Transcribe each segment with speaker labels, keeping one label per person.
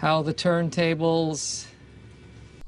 Speaker 1: How the turntables...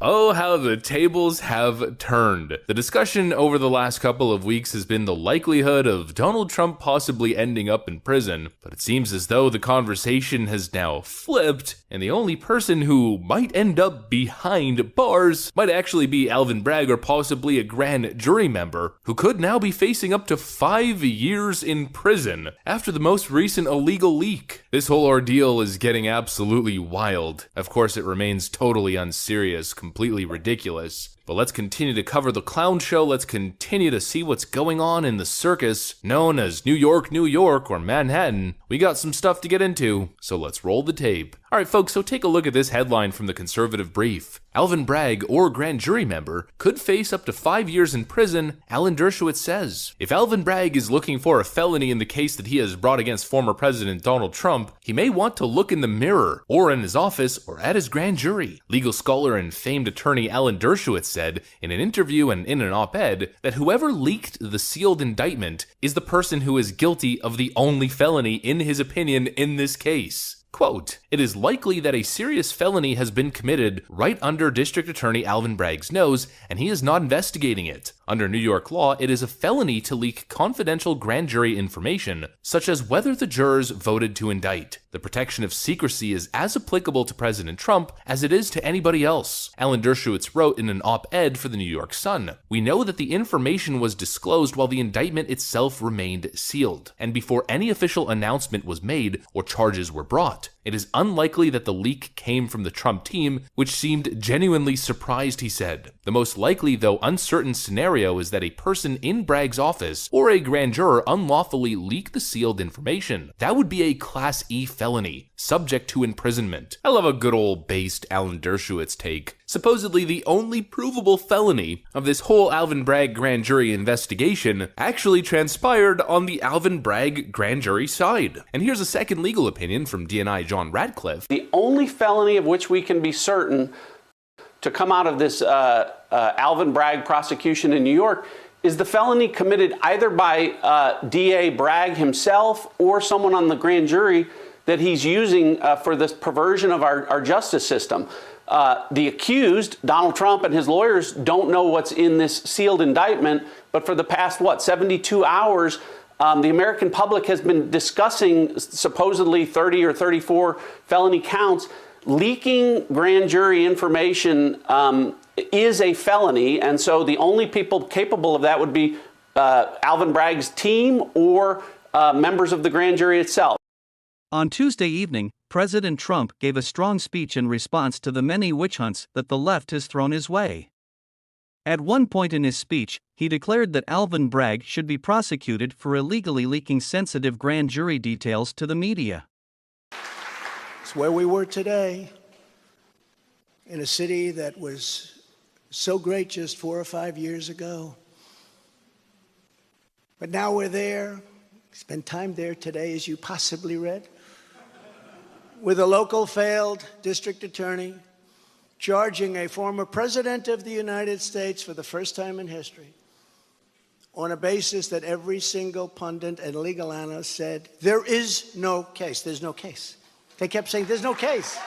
Speaker 2: Oh, how the tables have turned. The discussion over the last couple of weeks has been the likelihood of Donald Trump possibly ending up in prison, but it seems as though the conversation has now flipped, and the only person who might end up behind bars might actually be Alvin Bragg or possibly a grand jury member, who could now be facing up to 5 years in prison after the most recent illegal leak. This whole ordeal is getting absolutely wild. Of course, it remains totally unserious, completely ridiculous. But let's continue to cover the clown show. Let's continue to see what's going on in the circus known as New York, New York, or Manhattan. We got some stuff to get into, so let's roll the tape. Alright folks, so take a look at this headline from the Conservative Brief. Alvin Bragg, or grand jury member, could face up to 5 years in prison, Alan Dershowitz says. If Alvin Bragg is looking for a felony in the case that he has brought against former President Donald Trump, he may want to look in the mirror, or in his office, or at his grand jury. Legal scholar and famed attorney Alan Dershowitz said in an interview and in an op-ed that whoever leaked the sealed indictment is the person who is guilty of the only felony in his opinion in this case. Quote, "It is likely that a serious felony has been committed right under District Attorney Alvin Bragg's nose, and he is not investigating it. Under New York law, it is a felony to leak confidential grand jury information, such as whether the jurors voted to indict. The protection of secrecy is as applicable to President Trump as it is to anybody else." Alan Dershowitz wrote in an op-ed for the New York Sun, "We know that the information was disclosed while the indictment itself remained sealed, and before any official announcement was made or charges were brought. It is unlikely that the leak came from the Trump team, which seemed genuinely surprised," he said. "The most likely, though uncertain, scenario is that a person in Bragg's office or a grand juror unlawfully leak the sealed information. That would be a Class E felony, subject to imprisonment." I love a good old based Alan Dershowitz take. Supposedly the only provable felony of this whole Alvin Bragg grand jury investigation actually transpired on the Alvin Bragg grand jury side. And here's a second legal opinion from DNI John Radcliffe.
Speaker 3: The only felony of which we can be certain to come out of this Alvin Bragg prosecution in New York is the felony committed either by DA Bragg himself or someone on the grand jury that he's using for this perversion of our justice system. The accused, Donald Trump, and his lawyers don't know what's in this sealed indictment, but for the past, 72 hours, the American public has been discussing supposedly 30 or 34 felony counts. Leaking grand jury information is a felony, and so the only people capable of that would be Alvin Bragg's team or members of the grand jury itself.
Speaker 4: On Tuesday evening, President Trump gave a strong speech in response to the many witch hunts that the left has thrown his way. At one point in his speech, he declared that Alvin Bragg should be prosecuted for illegally leaking sensitive grand jury details to the media.
Speaker 5: It's where we were today, in a city that was so great just 4 or 5 years ago. But now we're there, spent time there today, as you possibly read, with a local failed district attorney charging a former president of the United States for the first time in history on a basis that every single pundit and legal analyst said, there is no case. There's no case. They kept saying, there's no case.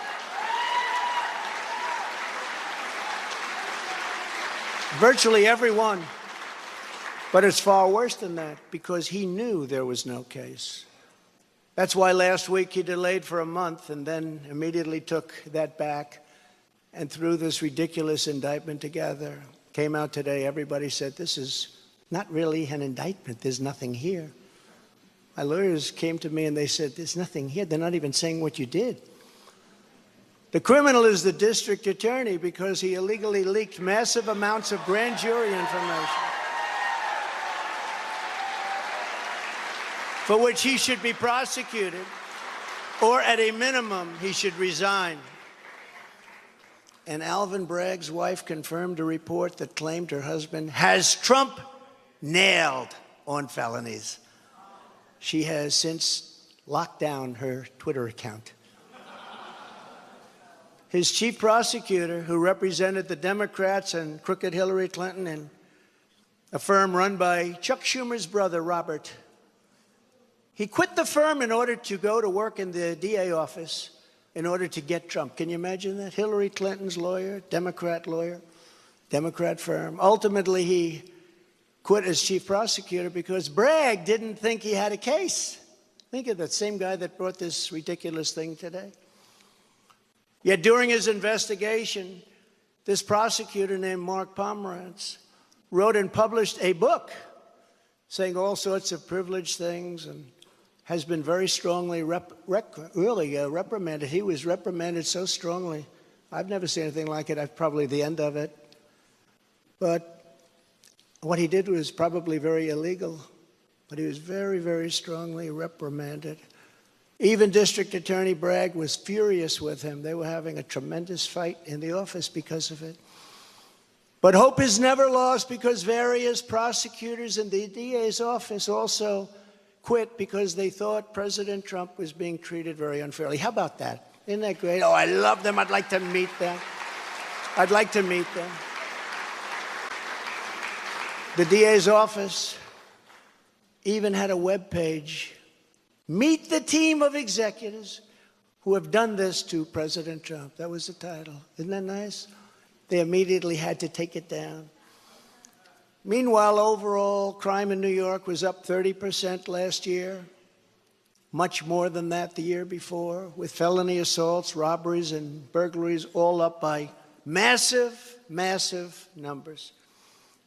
Speaker 5: Virtually everyone. But it's far worse than that, because he knew there was no case. That's why last week he delayed for a month and then immediately took that back and threw this ridiculous indictment together. Came out today, everybody said, this is not really an indictment. There's nothing here. My lawyers came to me and they said, there's nothing here. They're not even saying what you did. The criminal is the district attorney because he illegally leaked massive amounts of grand jury information, for which he should be prosecuted, or at a minimum, he should resign. And Alvin Bragg's wife confirmed a report that claimed her husband has Trump nailed on felonies. She has since locked down her Twitter account. His chief prosecutor, who represented the Democrats and crooked Hillary Clinton in a firm run by Chuck Schumer's brother, Robert, he quit the firm in order to go to work in the DA office in order to get Trump. Can you imagine that? Hillary Clinton's lawyer, Democrat firm. Ultimately, he quit as chief prosecutor because Bragg didn't think he had a case. Think of that same guy that brought this ridiculous thing today. Yet during his investigation, this prosecutor named Mark Pomerantz wrote and published a book saying all sorts of privileged things and has been very strongly reprimanded. He was reprimanded so strongly. I've never seen anything like it. I'm probably the end of it. But what he did was probably very illegal. But he was very, very strongly reprimanded. Even District Attorney Bragg was furious with him. They were having a tremendous fight in the office because of it. But hope is never lost because various prosecutors in the DA's office also quit because they thought President Trump was being treated very unfairly. How about that? Isn't that great? Oh, I love them. I'd like to meet them. I'd like to meet them. The DA's office even had a web page. Meet the team of executives who have done this to President Trump. That was the title. Isn't that nice? They immediately had to take it down. Meanwhile, overall crime in New York was up 30% last year, much more than that the year before, with felony assaults, robberies, and burglaries all up by massive, massive numbers.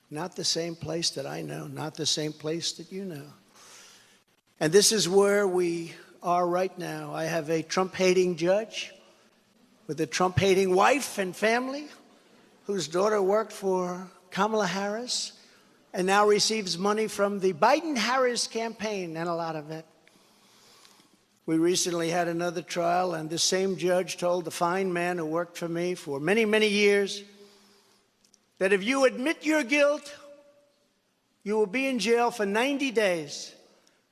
Speaker 5: Not the same place that I know, not the same place that you know. And this is where we are right now. I have a Trump-hating judge with a Trump-hating wife and family whose daughter worked for Kamala Harris and now receives money from the Biden-Harris campaign, and a lot of it. We recently had another trial, and the same judge told the fine man who worked for me for many, many years that if you admit your guilt, you will be in jail for 90 days.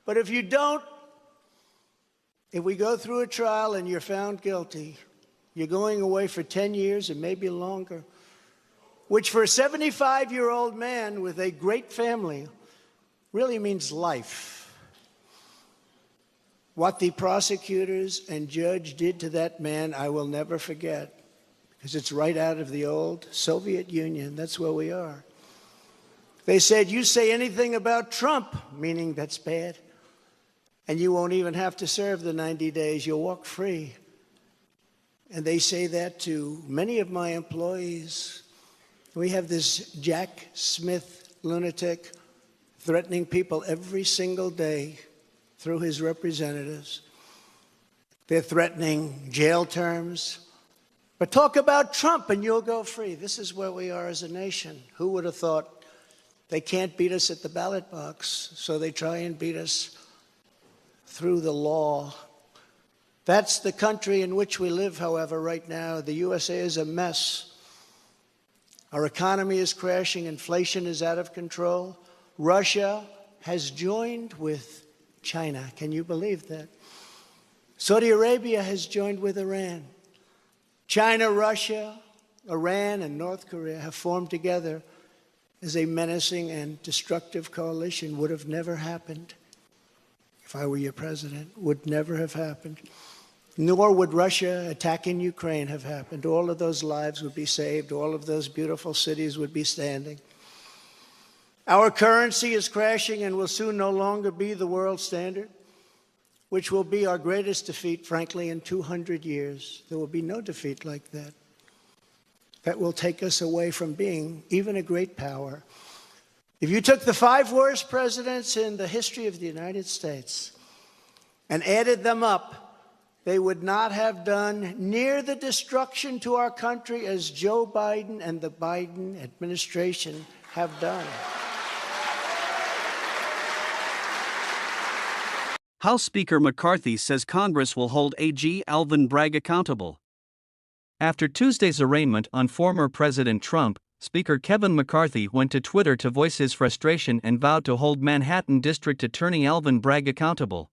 Speaker 5: But if you don't, if we go through a trial and you're found guilty, you're going away for 10 years and maybe longer, which for a 75-year-old man with a great family really means life. What the prosecutors and judge did to that man, I will never forget, because it's right out of the old Soviet Union. That's where we are. They said, you say anything about Trump, meaning that's bad, and you won't even have to serve the 90 days. You'll walk free. And they say that to many of my employees. We have this Jack Smith lunatic threatening people every single day through his representatives. They're threatening jail terms. But talk about Trump and you'll go free. This is where we are as a nation. Who would have thought they can't beat us at the ballot box, so they try and beat us through the law. That's the country in which we live, however, right now. The USA is a mess. Our economy is crashing. Inflation is out of control. Russia has joined with China. Can you believe that? Saudi Arabia has joined with Iran. China, Russia, Iran, and North Korea have formed together as a menacing and destructive coalition. Would have never happened if I were your president. Would never have happened. Nor would Russia attacking Ukraine have happened. All of those lives would be saved. All of those beautiful cities would be standing. Our currency is crashing and will soon no longer be the world standard, which will be our greatest defeat, frankly, in 200 years. There will be no defeat like that. That will take us away from being even a great power. If you took the 5 worst presidents in the history of the United States and added them up, they would not have done near the destruction to our country as Joe Biden and the Biden administration have done.
Speaker 4: House Speaker McCarthy says Congress will hold AG Alvin Bragg accountable. After Tuesday's arraignment on former President Trump, Speaker Kevin McCarthy went to Twitter to voice his frustration and vowed to hold Manhattan District Attorney Alvin Bragg accountable.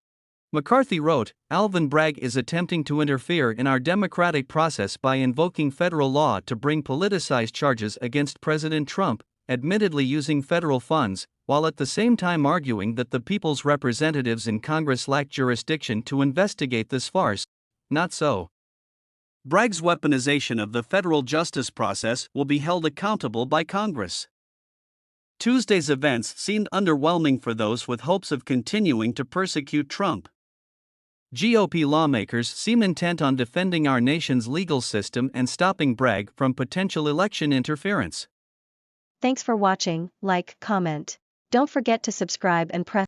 Speaker 4: McCarthy wrote, "Alvin Bragg is attempting to interfere in our democratic process by invoking federal law to bring politicized charges against President Trump, admittedly using federal funds, while at the same time arguing that the people's representatives in Congress lack jurisdiction to investigate this farce. Not so. Bragg's weaponization of the federal justice process will be held accountable by Congress. Tuesday's events seemed underwhelming for those with hopes of continuing to persecute Trump. GOP lawmakers seem intent on defending our nation's legal system and stopping Bragg from potential election interference.
Speaker 6: Thanks for watching, like, comment. Don't forget to subscribe and press